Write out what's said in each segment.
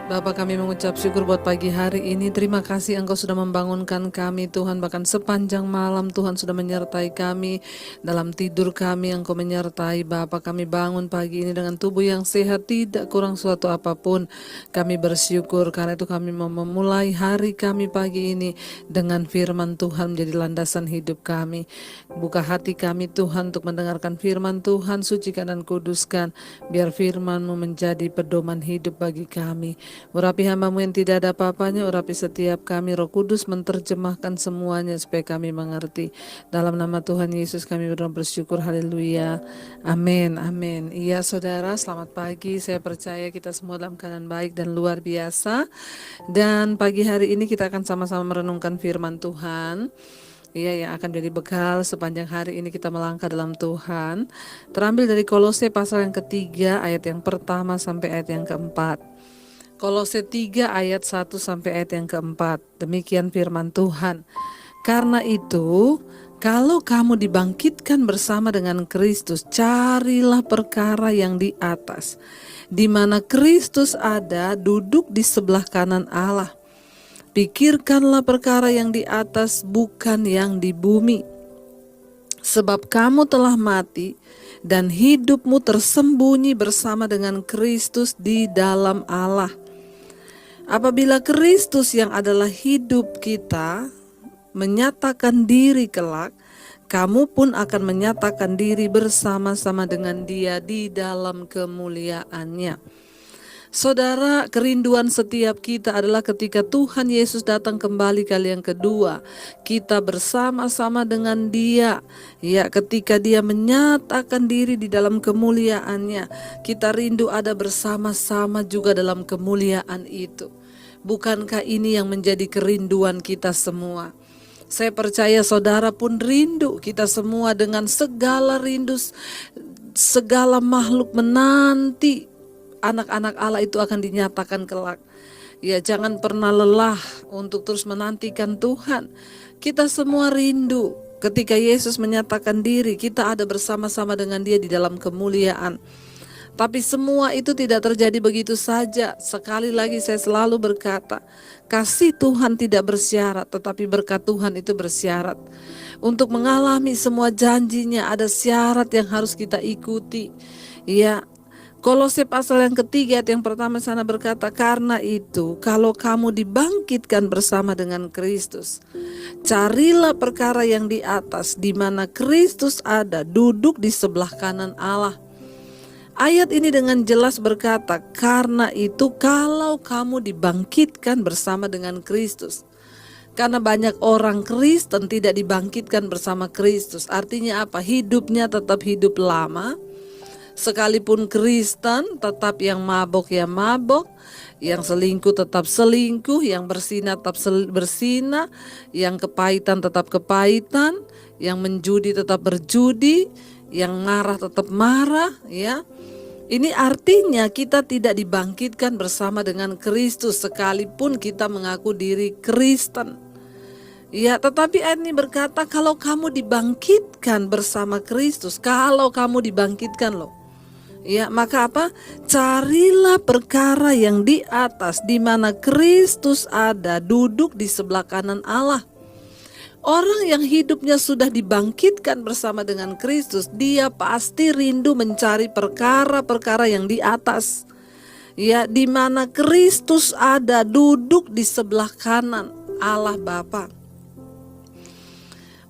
Bapa, kami mengucap syukur buat pagi hari ini. Terima kasih Engkau sudah membangunkan kami Tuhan. Bahkan sepanjang malam Tuhan sudah menyertai kami. Dalam tidur kami Engkau menyertai Bapa. Kami bangun pagi ini dengan tubuh yang sehat, tidak kurang suatu apapun. Kami bersyukur karena itu kami mau memulai hari kami pagi ini dengan firman Tuhan menjadi landasan hidup kami. Buka hati kami Tuhan untuk mendengarkan firman Tuhan, sucikan dan kuduskan. Biar firman-Mu menjadi pedoman hidup bagi kami. Urapi hamba-Mu yang tidak ada apa-apanya, urapi setiap kami. Roh Kudus menerjemahkan semuanya supaya kami mengerti. Dalam nama Tuhan Yesus kami bersyukur, haleluya, amin, amin. Iya saudara, selamat pagi. Saya percaya kita semua dalam keadaan baik dan luar biasa. Dan pagi hari ini kita akan sama-sama merenungkan firman Tuhan. Iya, yang akan jadi bekal sepanjang hari ini kita melangkah dalam Tuhan. Terambil dari Kolose pasal yang ketiga, ayat yang pertama sampai ayat yang keempat. Kolose 3 ayat 1 sampai ayat yang keempat. Demikian firman Tuhan. Karena itu, kalau kamu dibangkitkan bersama dengan Kristus, carilah perkara yang di atas, di mana Kristus ada, duduk di sebelah kanan Allah. Pikirkanlah perkara yang di atas, bukan yang di bumi. Sebab kamu telah mati, dan hidupmu tersembunyi bersama dengan Kristus di dalam Allah. Apabila Kristus yang adalah hidup kita menyatakan diri kelak, kamu pun akan menyatakan diri bersama-sama dengan Dia di dalam kemuliaannya. Saudara, kerinduan setiap kita adalah ketika Tuhan Yesus datang kembali kali yang kedua, kita bersama-sama dengan Dia. Ya, ketika Dia menyatakan diri di dalam kemuliaannya, kita rindu ada bersama-sama juga dalam kemuliaan itu. Bukankah ini yang menjadi kerinduan kita semua? Saya percaya saudara pun rindu, kita semua dengan segala rindu, segala makhluk menanti anak-anak Allah itu akan dinyatakan kelak. Ya, jangan pernah lelah untuk terus menantikan Tuhan. Kita semua rindu ketika Yesus menyatakan diri, kita ada bersama-sama dengan Dia di dalam kemuliaan. Tapi semua itu tidak terjadi begitu saja. Sekali lagi saya selalu berkata, kasih Tuhan tidak bersyarat, tetapi berkat Tuhan itu bersyarat. Untuk mengalami semua janjinya ada syarat yang harus kita ikuti. Ya, Kolose pasal yang ketiga ayat yang pertama sana berkata, karena itu kalau kamu dibangkitkan bersama dengan Kristus, carilah perkara yang di atas, di mana Kristus ada, duduk di sebelah kanan Allah. Ayat ini dengan jelas berkata, karena itu kalau kamu dibangkitkan bersama dengan Kristus. Karena banyak orang Kristen tidak dibangkitkan bersama Kristus. Artinya apa? Hidupnya tetap hidup lama. Sekalipun Kristen, tetap yang mabok ya mabok, yang selingkuh tetap selingkuh, yang bersinah tetap bersinah, yang kepahitan tetap kepahitan, yang menjudi tetap berjudi, yang marah tetap marah, ya. Ini artinya kita tidak dibangkitkan bersama dengan Kristus sekalipun kita mengaku diri Kristen. Ya, tetapi ayat ini berkata kalau kamu dibangkitkan bersama Kristus, kalau kamu dibangkitkan loh. Ya, maka apa? Carilah perkara yang di atas, di mana Kristus ada, duduk di sebelah kanan Allah. Orang yang hidupnya sudah dibangkitkan bersama dengan Kristus, dia pasti rindu mencari perkara-perkara yang di atas. Ya, di mana Kristus ada, duduk di sebelah kanan Allah Bapa.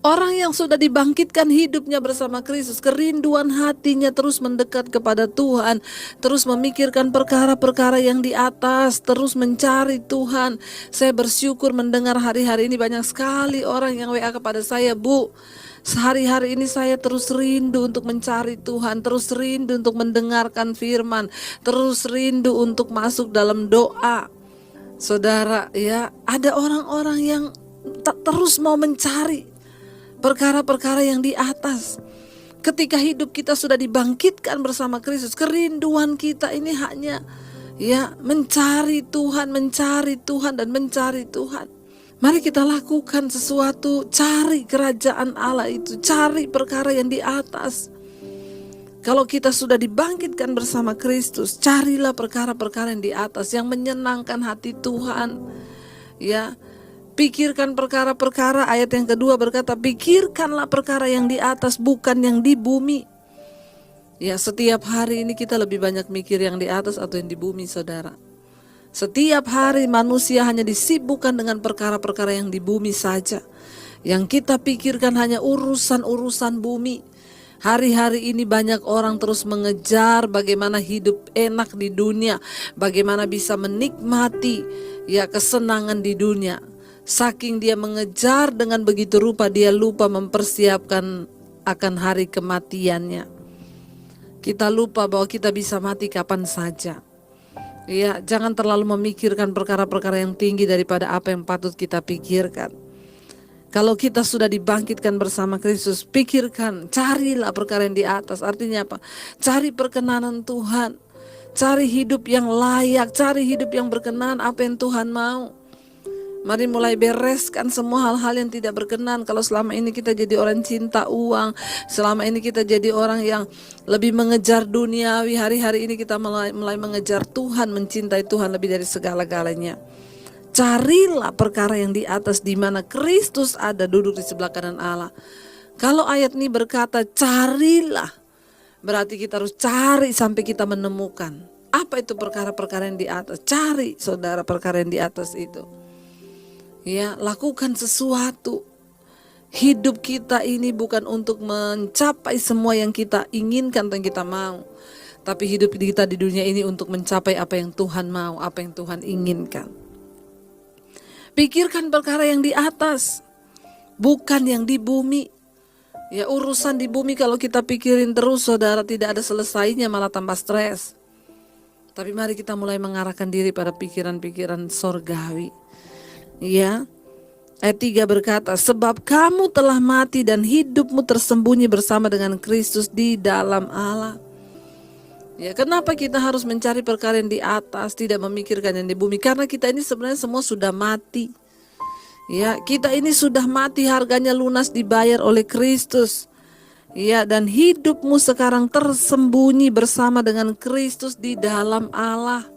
Orang yang sudah dibangkitkan hidupnya bersama Kristus, kerinduan hatinya terus mendekat kepada Tuhan, terus memikirkan perkara-perkara yang di atas, terus mencari Tuhan. Saya bersyukur mendengar hari-hari ini banyak sekali orang yang WA kepada saya, Bu. Sehari-hari ini saya terus rindu untuk mencari Tuhan, terus rindu untuk mendengarkan firman, terus rindu untuk masuk dalam doa. Saudara, ya, ada orang-orang yang terus mau mencari perkara-perkara yang di atas. Ketika hidup kita sudah dibangkitkan bersama Kristus, kerinduan kita ini hanya ya mencari Tuhan dan mencari Tuhan. Mari kita lakukan sesuatu, cari kerajaan Allah itu, cari perkara yang di atas. Kalau kita sudah dibangkitkan bersama Kristus, carilah perkara-perkara yang di atas yang menyenangkan hati Tuhan. Ya, pikirkan perkara-perkara. Ayat yang kedua berkata, pikirkanlah perkara yang di atas, bukan yang di bumi. Ya, setiap hari ini kita lebih banyak mikir yang di atas atau yang di bumi, saudara. Setiap hari manusia hanya disibukkan dengan perkara-perkara yang di bumi saja. Yang kita pikirkan hanya urusan-urusan bumi. Hari-hari ini banyak orang terus mengejar bagaimana hidup enak di dunia, bagaimana bisa menikmati ya kesenangan di dunia. Saking dia mengejar dengan begitu rupa, dia lupa mempersiapkan akan hari kematiannya. Kita lupa bahwa kita bisa mati kapan saja. Ya, jangan terlalu memikirkan perkara-perkara yang tinggi daripada apa yang patut kita pikirkan. Kalau kita sudah dibangkitkan bersama Kristus, pikirkan, carilah perkara yang di atas. Artinya apa? Cari perkenanan Tuhan, cari hidup yang layak, cari hidup yang berkenan apa yang Tuhan mau. Mari mulai bereskan semua hal-hal yang tidak berkenan. Kalau selama ini kita jadi orang cinta uang, selama ini kita jadi orang yang lebih mengejar duniawi, hari-hari ini kita mulai mengejar Tuhan, mencintai Tuhan lebih dari segala-galanya. Carilah perkara yang di atas, di mana Kristus ada duduk di sebelah kanan Allah. Kalau ayat ini berkata carilah, berarti kita harus cari sampai kita menemukan. Apa itu perkara-perkara yang di atas? Cari, saudara, perkara yang di atas itu. Ya, lakukan sesuatu. Hidup kita ini bukan untuk mencapai semua yang kita inginkan atau yang kita mau. Tapi hidup kita di dunia ini untuk mencapai apa yang Tuhan mau, apa yang Tuhan inginkan. Pikirkan perkara yang di atas, bukan yang di bumi. Ya, urusan di bumi kalau kita pikirin terus, saudara, tidak ada selesainya, malah tambah stres. Tapi mari kita mulai mengarahkan diri pada pikiran-pikiran sorgawi. Ya, ayat 3 berkata, sebab kamu telah mati dan hidupmu tersembunyi bersama dengan Kristus di dalam Allah. Ya, kenapa kita harus mencari perkara yang di atas, tidak memikirkan yang di bumi? Karena kita ini sebenarnya semua sudah mati. Ya, kita ini sudah mati, harganya lunas dibayar oleh Kristus. Ya, dan hidupmu sekarang tersembunyi bersama dengan Kristus di dalam Allah.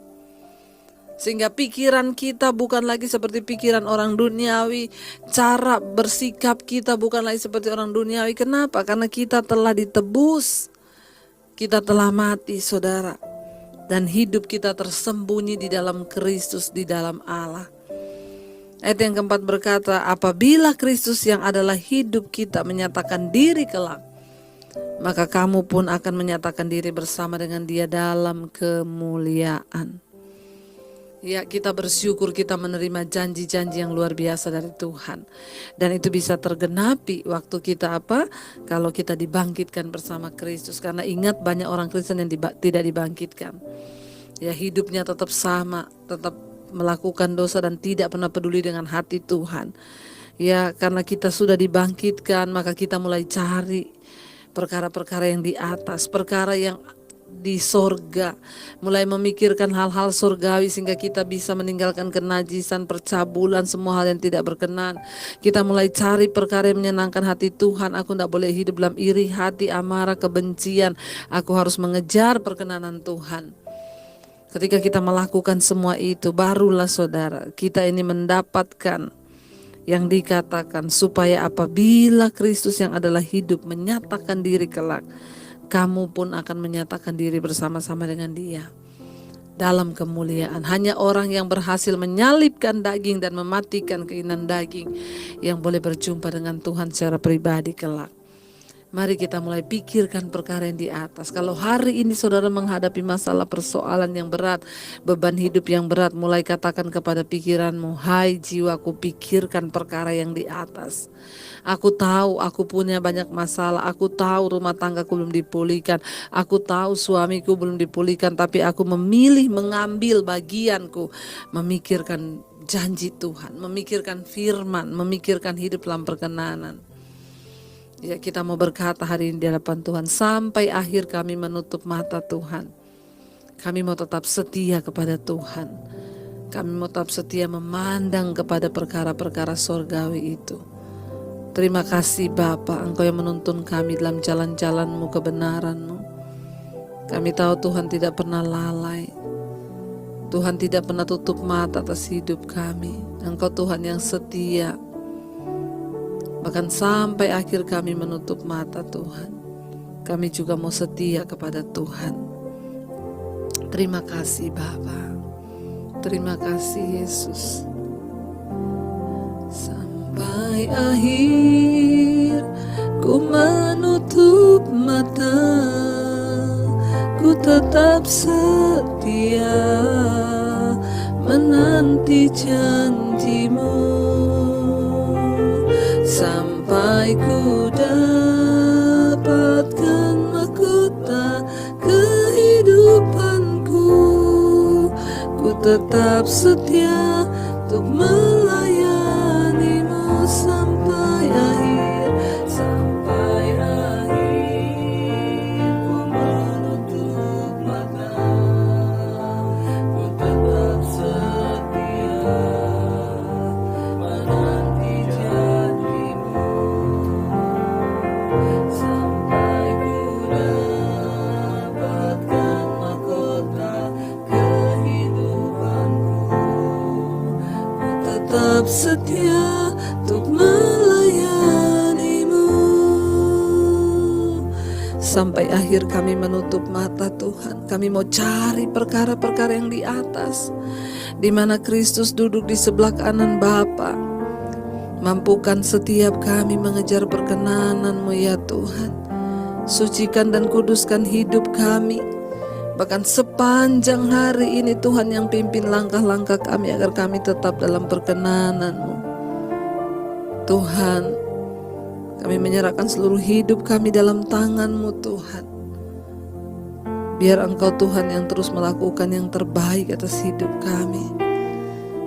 Sehingga pikiran kita bukan lagi seperti pikiran orang duniawi, cara bersikap kita bukan lagi seperti orang duniawi. Kenapa? Karena kita telah ditebus. Kita telah mati, saudara, dan hidup kita tersembunyi di dalam Kristus, di dalam Allah. Ayat yang keempat berkata, apabila Kristus yang adalah hidup kita menyatakan diri kelak, maka kamu pun akan menyatakan diri bersama dengan Dia dalam kemuliaan. Ya, kita bersyukur kita menerima janji-janji yang luar biasa dari Tuhan. Dan itu bisa tergenapi waktu kita apa? Kalau kita dibangkitkan bersama Kristus. Karena ingat, banyak orang Kristen yang tidak dibangkitkan. Ya, hidupnya tetap sama, tetap melakukan dosa dan tidak pernah peduli dengan hati Tuhan. Ya, karena kita sudah dibangkitkan, maka kita mulai cari perkara-perkara yang di atas, perkara yang di sorga, mulai memikirkan hal-hal sorgawi sehingga kita bisa meninggalkan kenajisan, percabulan, semua hal yang tidak berkenan. Kita mulai cari perkara yang menyenangkan hati Tuhan. Aku tidak boleh hidup dalam iri hati, amarah, kebencian. Aku harus mengejar perkenanan Tuhan. Ketika kita melakukan semua itu, barulah saudara, kita ini mendapatkan yang dikatakan supaya apabila Kristus yang adalah hidup menyatakan diri kelak, kamu pun akan menyatakan diri bersama-sama dengan Dia dalam kemuliaan. Hanya orang yang berhasil menyalibkan daging dan mematikan keinginan daging yang boleh berjumpa dengan Tuhan secara pribadi kelak. Mari kita mulai pikirkan perkara yang di atas. Kalau hari ini saudara menghadapi masalah persoalan yang berat, beban hidup yang berat, mulai katakan kepada pikiranmu, hai jiwaku, pikirkan perkara yang di atas. Aku tahu aku punya banyak masalah, aku tahu rumah tanggaku belum dipulihkan, aku tahu suamiku belum dipulihkan, tapi aku memilih mengambil bagianku, memikirkan janji Tuhan, memikirkan firman, memikirkan hidup dalam perkenanan. Ya, kita mau berkata hari ini di hadapan Tuhan, sampai akhir kami menutup mata Tuhan. Kami mau tetap setia kepada Tuhan. Kami mau tetap setia memandang kepada perkara-perkara sorgawi itu. Terima kasih Bapa, Engkau yang menuntun kami dalam jalan-jalan-Mu, kebenaran-Mu. Kami tahu Tuhan tidak pernah lalai. Tuhan tidak pernah tutup mata atas hidup kami. Engkau Tuhan yang setia. Bahkan sampai akhir kami menutup mata Tuhan, kami juga mau setia kepada Tuhan. Terima kasih Bapa. Terima kasih Yesus. Sampai akhir ku menutup mata, ku tetap setia menanti janjimu, sampai ku dapatkan mahkota kehidupanku. Ku tetap setia untuk melayanimu sampai akhir. Sampai akhir ku menutup mata, ku tetap setia menanti janjimu, sampai ku dapatkan mahkota kehidupanku. Ku tetap setia untuk melayanimu. Sampai akhir kami menutup mata Tuhan. Kami mau cari perkara-perkara yang di atas, di mana Kristus duduk di sebelah kanan Bapa. Mampukan setiap kami mengejar perkenanan-Mu ya Tuhan. Sucikan dan kuduskan hidup kami. Bahkan sepanjang hari ini Tuhan yang pimpin langkah-langkah kami agar kami tetap dalam perkenanan-Mu. Tuhan, kami menyerahkan seluruh hidup kami dalam tangan-Mu Tuhan. Biar Engkau Tuhan yang terus melakukan yang terbaik atas hidup kami.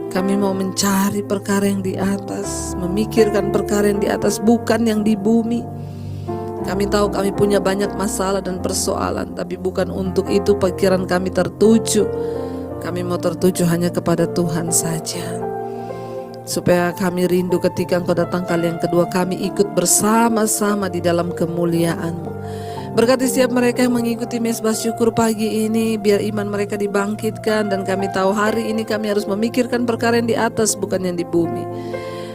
Kami mau mencari perkara yang di atas, memikirkan perkara yang di atas, bukan yang di bumi. Kami tahu kami punya banyak masalah dan persoalan, tapi bukan untuk itu pikiran kami tertuju. Kami mau tertuju hanya kepada Tuhan saja. Supaya kami rindu ketika Engkau datang kali yang kedua, kami ikut bersama-sama di dalam kemuliaan-Mu. Berkati setiap mereka yang mengikuti Mezbah Syukur pagi ini, biar iman mereka dibangkitkan, dan kami tahu hari ini kami harus memikirkan perkara yang di atas, bukan yang di bumi.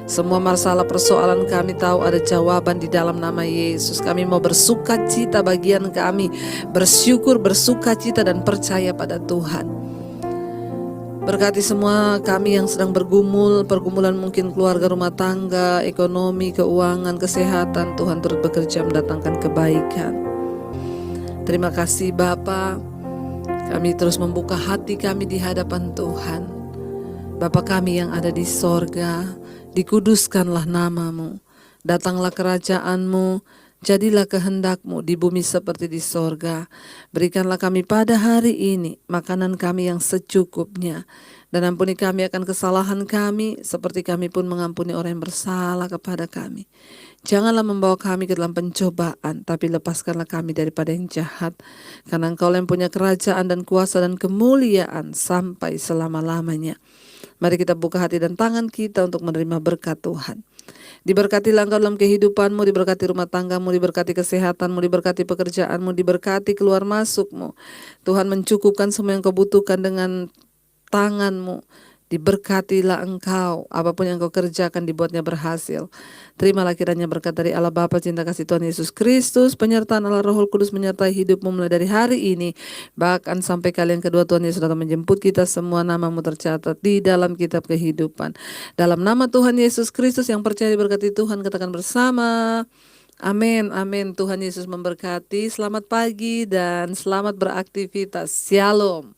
Semua masalah persoalan kami tahu ada jawaban di dalam nama Yesus. Kami mau bersukacita, bagian kami bersyukur, bersukacita dan percaya pada Tuhan. Berkati semua kami yang sedang bergumul, pergumulan mungkin keluarga, rumah tangga, ekonomi, keuangan, kesehatan. Tuhan turut bekerja mendatangkan kebaikan. Terima kasih Bapa. Kami terus membuka hati kami di hadapan Tuhan. Bapa kami yang ada di sorga, dikuduskanlah nama-Mu, datanglah kerajaan-Mu, jadilah kehendak-Mu di bumi seperti di sorga. Berikanlah kami pada hari ini makanan kami yang secukupnya, dan ampuni kami akan kesalahan kami, seperti kami pun mengampuni orang yang bersalah kepada kami. Janganlah membawa kami ke dalam pencobaan, tapi lepaskanlah kami daripada yang jahat. Karena Engkau yang punya kerajaan dan kuasa dan kemuliaan sampai selama-lamanya. Mari kita buka hati dan tangan kita untuk menerima berkat Tuhan. Diberkatilah Engkau dalam kehidupanmu, diberkati rumah tanggamu, diberkati kesehatanmu, diberkati pekerjaanmu, diberkati keluar masukmu. Tuhan mencukupkan semua yang kau butuhkan dengan tanganmu. Diberkatilah engkau, apapun yang kau kerjakan dibuatnya berhasil. Terimalah kiranya berkat dari Allah Bapa, cinta kasih Tuhan Yesus Kristus, penyertaan Allah Roh Kudus menyertai hidupmu mulai dari hari ini, bahkan sampai kali yang kedua Tuhan Yesus datang menjemput kita semua. Namamu tercatat di dalam kitab kehidupan. Dalam nama Tuhan Yesus Kristus yang percaya diberkati Tuhan, katakan bersama, amin, amin. Tuhan Yesus memberkati. Selamat pagi dan selamat beraktivitas. Shalom.